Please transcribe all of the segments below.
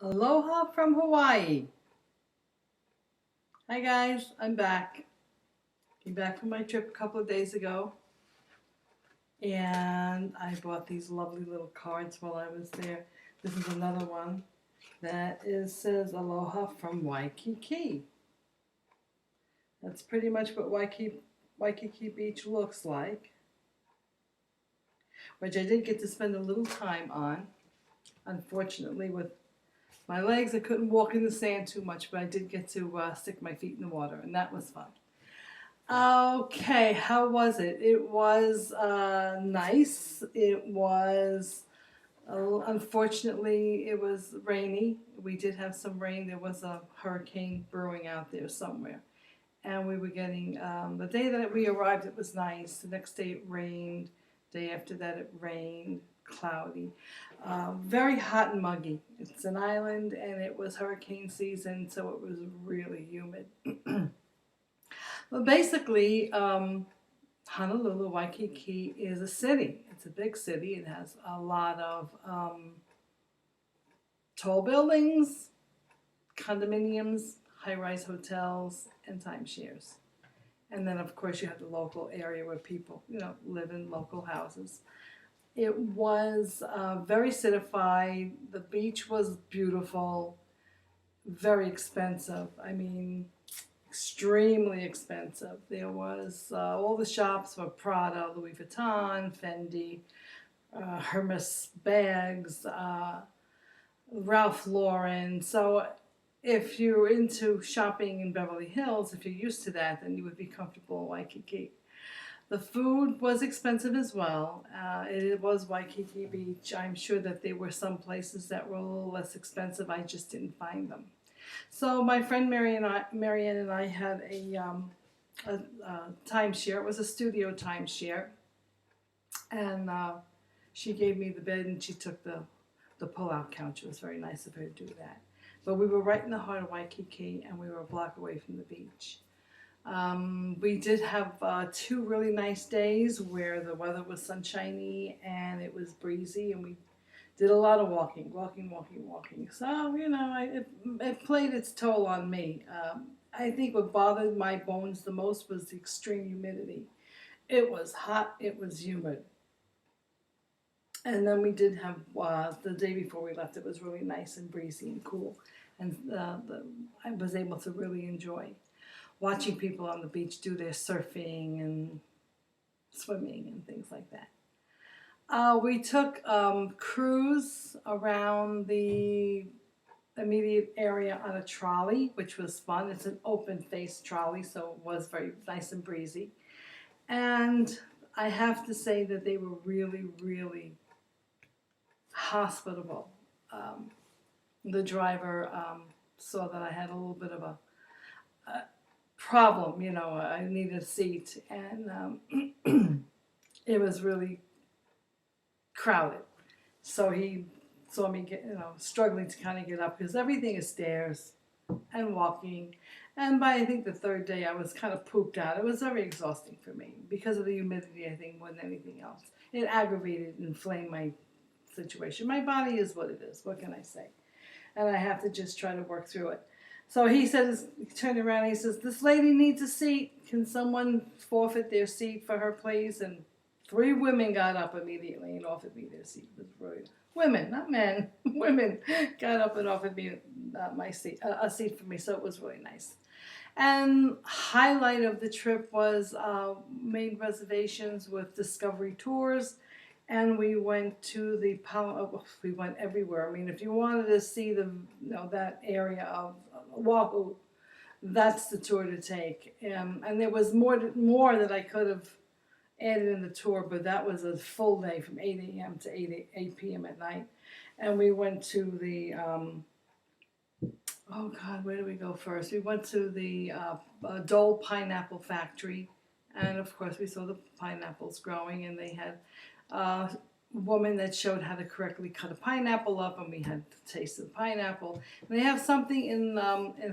Aloha from Hawaii. Hi guys, I'm back. Came back from my trip a couple of days ago and I bought these lovely little cards while I was there. This is another one says Aloha from Waikiki. That's pretty much what Waikiki Beach looks like, which I did get to spend a little time on. Unfortunately, with my legs, I couldn't walk in the sand too much, but I did get to stick my feet in the water, and that was fun. Okay, how was it? It was nice. It was, unfortunately, it was rainy. We did have some rain. There was a hurricane brewing out there somewhere. And we were getting, the day that we arrived, it was nice. The next day it rained. Day after that it rained, cloudy. Very hot and muggy. It's an island and it was hurricane season, so it was really humid. Well, basically, Honolulu, Waikiki is a city. It's a big city. It has a lot of tall buildings, condominiums, high-rise hotels, and timeshares. And then, of course, you have the local area where people, live in local houses. It was very citified. The beach was beautiful, very expensive. I mean, extremely expensive. There was all the shops were Prada, Louis Vuitton, Fendi, Hermes bags, Ralph Lauren. So if you're into shopping in Beverly Hills, if you're used to that, then you would be comfortable in Waikiki. The food was expensive as well. It was Waikiki Beach. I'm sure that there were some places that were a little less expensive. I just didn't find them. So my friend Marianne and I had a timeshare. It was a studio timeshare, and she gave me the bed and she took the pull-out couch. It was very nice of her to do that. But we were right in the heart of Waikiki, and we were a block away from the beach. We did have 2 really nice days where the weather was sunshiny and it was breezy, and we did a lot of walking. So, it played its toll on me. I think what bothered my bones the most was the extreme humidity. It was hot, it was humid. And then we did have, the day before we left, it was really nice and breezy and cool. And I was able to really enjoy watching people on the beach do their surfing and swimming and things like that. We took cruise around the immediate area on a trolley, which was fun. It's an open-faced trolley, so it was very nice and breezy. And I have to say that they were really, really hospitable. The driver saw that I had a little bit of a problem, I needed a seat, and it was really crowded. So he saw me struggling to kind of get up because everything is stairs and walking. And by I think the 3rd day, I was kind of pooped out. It was very exhausting for me because of the humidity, I think, more than anything else. It aggravated and inflamed my situation. My body is what it is. What can I say? And I have to just try to work through it. So he says, he turned around and he says, "This lady needs a seat. Can someone forfeit their seat for her, please?" And 3 women got up immediately and offered me their seat. It was brilliant. Women, not men. Women got up and offered me my seat, a seat for me. So it was really nice. And highlight of the trip was made reservations with Discovery Tours. And we went to we went everywhere. I mean, if you wanted to see that area of Oahu, that's the tour to take. And there was more that I could have added in the tour, but that was a full day from 8 a.m. to 8 p.m. at night. And we went to the, oh God, where did we go first? We went to the Dole Pineapple Factory. And of course, we saw the pineapples growing, and they had a woman that showed how to correctly cut a pineapple up, and we had to taste the pineapple. And they have something in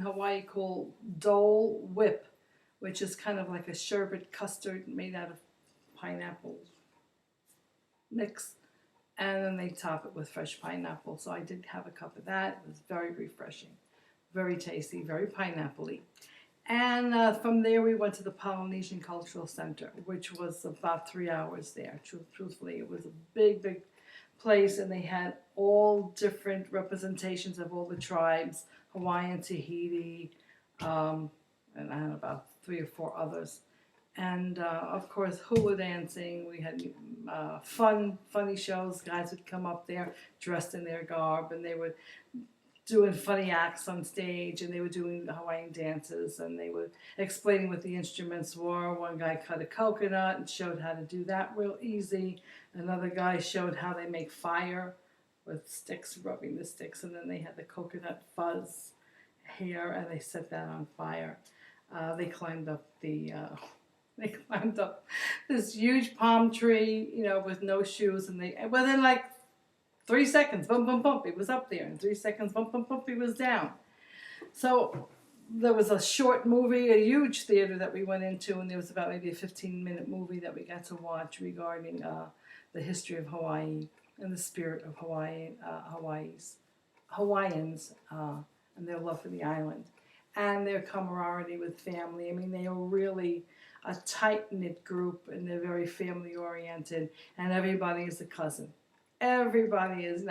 Hawaii called Dole Whip, which is kind of like a sherbet custard made out of pineapple mix. and then they top it with fresh pineapple. So I did have a cup of that. It was very refreshing, very tasty, very pineapple-y. And from there, we went to the Polynesian Cultural Center, which was about 3 hours there. Truthfully, it was a big, big place, and they had all different representations of all the tribes: Hawaiian, Tahiti, and I had about 3 or 4 others. And of course, hula dancing. We had funny shows. Guys would come up there dressed in their garb, and they would doing funny acts on stage, and they were doing the Hawaiian dances, and they were explaining what the instruments were. One guy cut a coconut and showed how to do that real easy. Another guy showed how they make fire with sticks, rubbing the sticks, and then they had the coconut fuzz hair, and they set that on fire. They climbed up they climbed up this huge palm tree, with no shoes, and within like 3 seconds, bump, bump, bump, he was up there. In 3 seconds, bump, bump, bump, he was down. So there was a short movie, a huge theater that we went into, and there was about maybe a 15-minute movie that we got to watch regarding the history of Hawaii and the spirit of Hawaiians and their love for the island and their camaraderie with family. I mean, they were really a tight-knit group, and they're very family-oriented, and everybody is a cousin. Everybody is,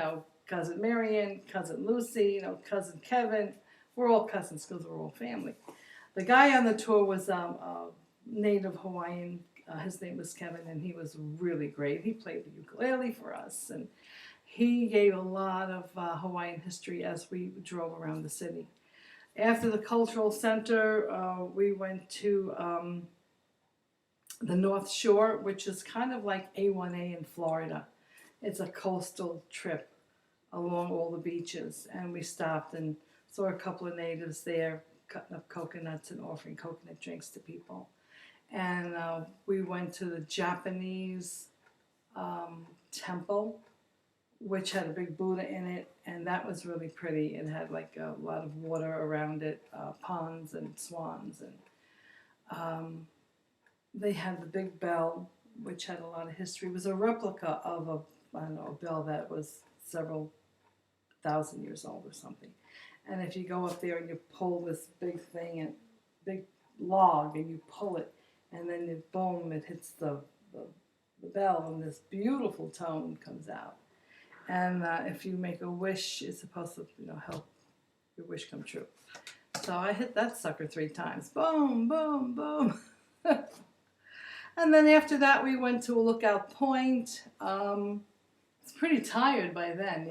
Cousin Marion, Cousin Lucy, Cousin Kevin. We're all cousins because we're all family. The guy on the tour was a native Hawaiian. His name was Kevin, and he was really great. He played the ukulele for us, and he gave a lot of Hawaiian history as we drove around the city. After the cultural center, we went to the North Shore, which is kind of like A1A in Florida. It's a coastal trip along all the beaches, and we stopped and saw a couple of natives there cutting up coconuts and offering coconut drinks to people. And we went to the Japanese temple, which had a big Buddha in it, and that was really pretty. It had like a lot of water around it, ponds and swans, and they had the big bell, which had a lot of history. It was a replica of a bell that was several thousand years old or something. And if you go up there and you pull this big thing, and big log, and you pull it, and then boom, it hits the bell, and this beautiful tone comes out. And if you make a wish, it's supposed to, help your wish come true. So I hit that sucker 3 times. Boom, boom, boom. And then after that, we went to a Lookout Point. It's pretty tired by then,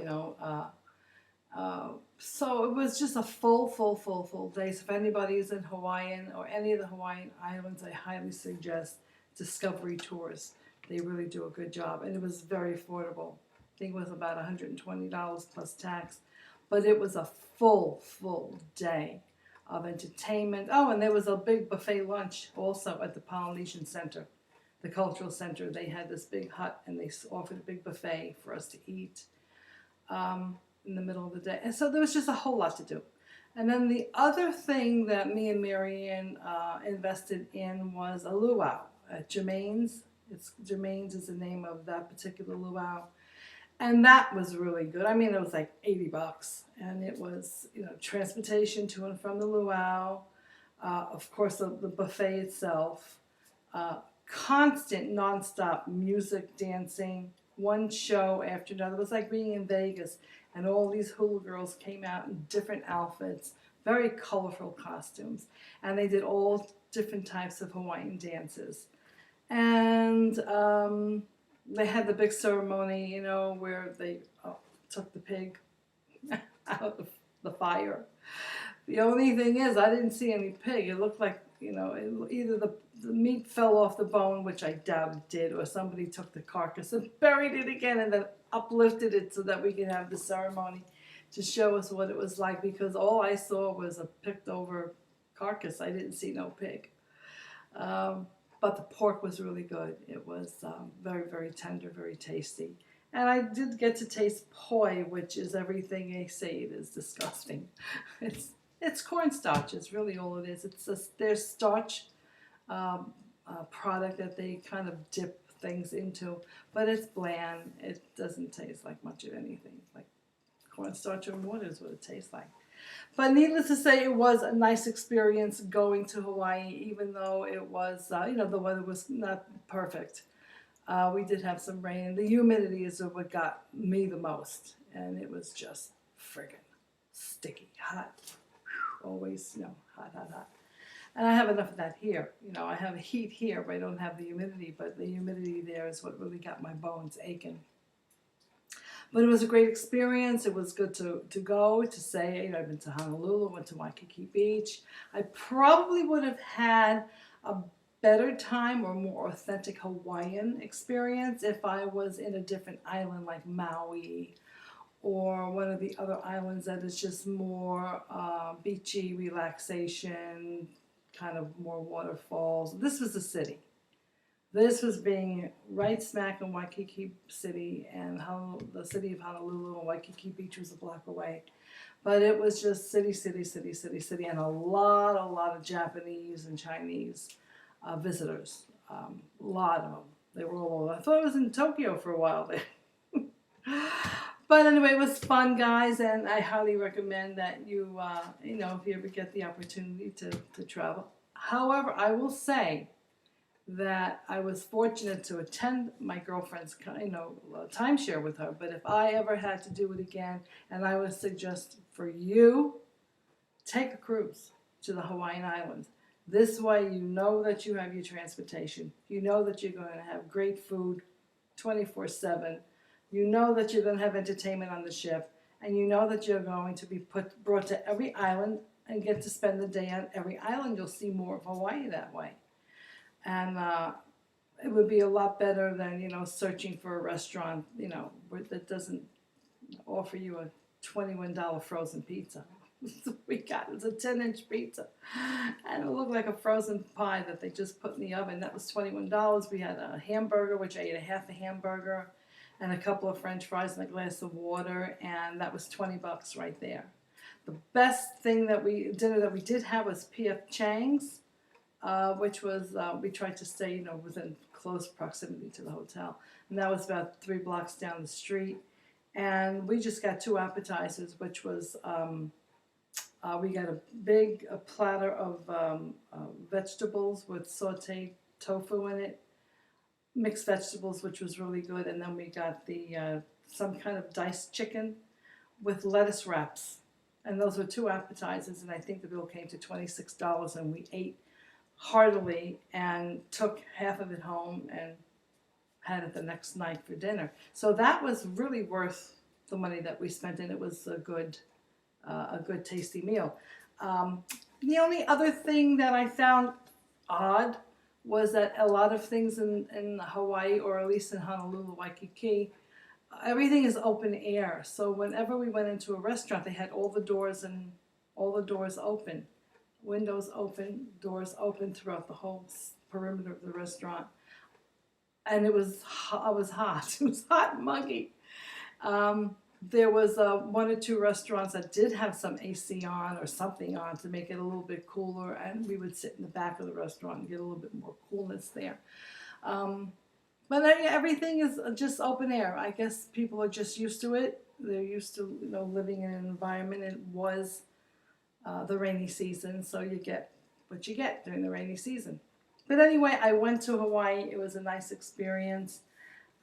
so it was just a full day. So if anybody is in Hawaiian or any of the Hawaiian Islands, I highly suggest Discovery Tours. They really do a good job, and it was very affordable. I think it was about $120 plus tax, but it was a full day of entertainment. Oh, and there was a big buffet lunch also at the Polynesian Center, the Cultural Center. They had this big hut, and they offered a big buffet for us to eat in the middle of the day. And so there was just a whole lot to do. And then the other thing that me and Marianne invested in was a luau at Jermaine's. Jermaine's is the name of that particular luau. And that was really good. I mean, it was like $80. And it was, transportation to and from the luau. Of course, the buffet itself. Constant, nonstop music, dancing, one show after another. It was like being in Vegas. And all these hula girls came out in different outfits, very colorful costumes. And they did all different types of Hawaiian dances. And they had the big ceremony, where they took the pig out of the fire. The only thing is, I didn't see any pig. It looked like, either the meat fell off the bone, which I doubt it did, or somebody took the carcass and buried it again and then uplifted it so that we could have the ceremony to show us what it was like, because all I saw was a picked over carcass. I didn't see no pig. But the pork was really good. It was very, very tender, very tasty. And I did get to taste poi, which is everything they say it is. Disgusting. It's cornstarch. It's really all it is. It's their starch product that they kind of dip things into, but it's bland. It doesn't taste like much of anything. Like cornstarch and water is what it tastes like. But needless to say, it was a nice experience going to Hawaii, even though it was, the weather was not perfect. We did have some rain, and the humidity is what got me the most. And it was just friggin' sticky, hot. Always, hot, hot, hot. And I have enough of that here. I have heat here, but I don't have the humidity. But the humidity there is what really got my bones aching. But it was a great experience. It was good to go, to say, I've been to Honolulu, went to Waikiki Beach. I probably would have had a better time or more authentic Hawaiian experience if I was in a different island like Maui or one of the other islands that is just more beachy, relaxation, kind of more waterfalls. This was the city. This was being right smack in Waikiki City, and the city of Honolulu, and Waikiki Beach was a block away. But it was just city, city, city, city, city, and a lot of Japanese and Chinese visitors. A lot of them. They were all over. I thought I was in Tokyo for a while there. But anyway, it was fun, guys, and I highly recommend that you, if you ever get the opportunity to travel. However, I will say that I was fortunate to attend my girlfriend's, timeshare with her. But if I ever had to do it again, and I would suggest for you, take a cruise to the Hawaiian Islands. This way you know that you have your transportation. You know that you're going to have great food 24/7. You know that you're going to have entertainment on the ship. And you know that you're going to be brought to every island and get to spend the day on every island. You'll see more of Hawaii that way. And it would be a lot better than, searching for a restaurant, that doesn't offer you a $21 frozen pizza. We got it was a 10-inch pizza. And it looked like a frozen pie that they just put in the oven. That was $21. We had a hamburger, which I ate a half a hamburger, and a couple of French fries and a glass of water, and that was $20 right there. The best dinner that we did have was P.F. Chang's. Which was, we tried to stay, within close proximity to the hotel. And that was about 3 blocks down the street. And we just got 2 appetizers, which was, we got a big platter of vegetables with sauteed tofu in it, mixed vegetables, which was really good. And then we got the some kind of diced chicken with lettuce wraps. And those were 2 appetizers, and I think the bill came to $26, and we ate heartily and took half of it home and had it the next night for dinner. So that was really worth the money that we spent, and it was a good tasty meal. The only other thing that I found odd was that a lot of things in Hawaii, or at least in Honolulu, Waikiki, everything is open air. So whenever we went into a restaurant, they had all the doors open. Windows open, doors open throughout the whole perimeter of the restaurant. And it was hot. It was hot and muggy. There was 1 or 2 restaurants that did have some AC on or something on to make it a little bit cooler, and we would sit in the back of the restaurant and get a little bit more coolness there. But everything is just open air. I guess people are just used to it. They're used to living in an environment. It was the rainy season, so you get what you get during the rainy season. But anyway, I went to Hawaii. It was a nice experience,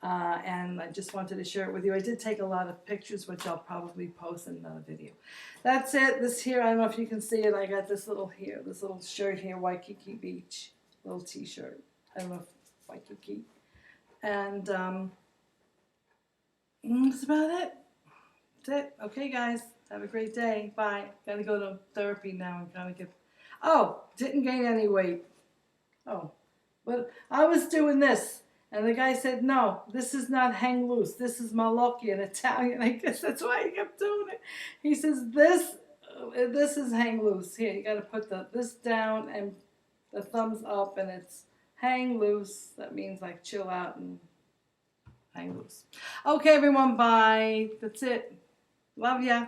and I just wanted to share it with you. I did take a lot of pictures, which I'll probably post in another video. That's it. This here, I don't know if you can see it. I got this little shirt here, Waikiki Beach, little T-shirt. I don't know if Waikiki. And that's about it. That's it. Okay, guys. Have a great day. Bye. Got to go to therapy now and kind of get... Oh, didn't gain any weight. Oh, but I was doing this. And the guy said, no, this is not hang loose. This is malocchi in Italian. I guess that's why he kept doing it. He says, this is hang loose. Here, you got to put this down and the thumbs up, and it's hang loose. That means like chill out and hang loose. Okay, everyone, bye. That's it. Love ya.